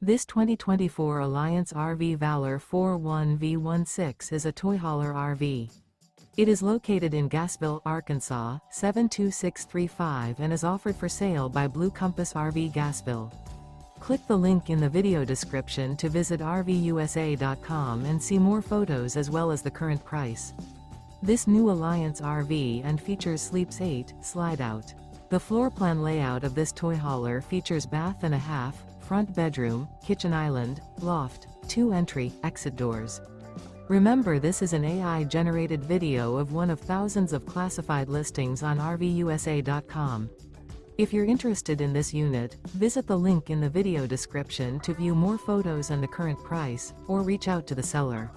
This 2024 Alliance RV Valor 41V16 is a toy hauler RV. It is located in Gassville, Arkansas, 72635 and is offered for sale by Blue Compass RV Gassville. Click the link in the video description to visit RVUSA.com and see more photos as well as the current price. This new Alliance RV and features Sleeps 8, Slideout. The floor plan layout of this toy hauler features bath and a half, front bedroom, kitchen island, loft, 2 entry, exit doors. Remember, this is an AI-generated video of one of thousands of classified listings on RVUSA.com. If you're interested in this unit, visit the link in the video description to view more photos and the current price, or reach out to the seller.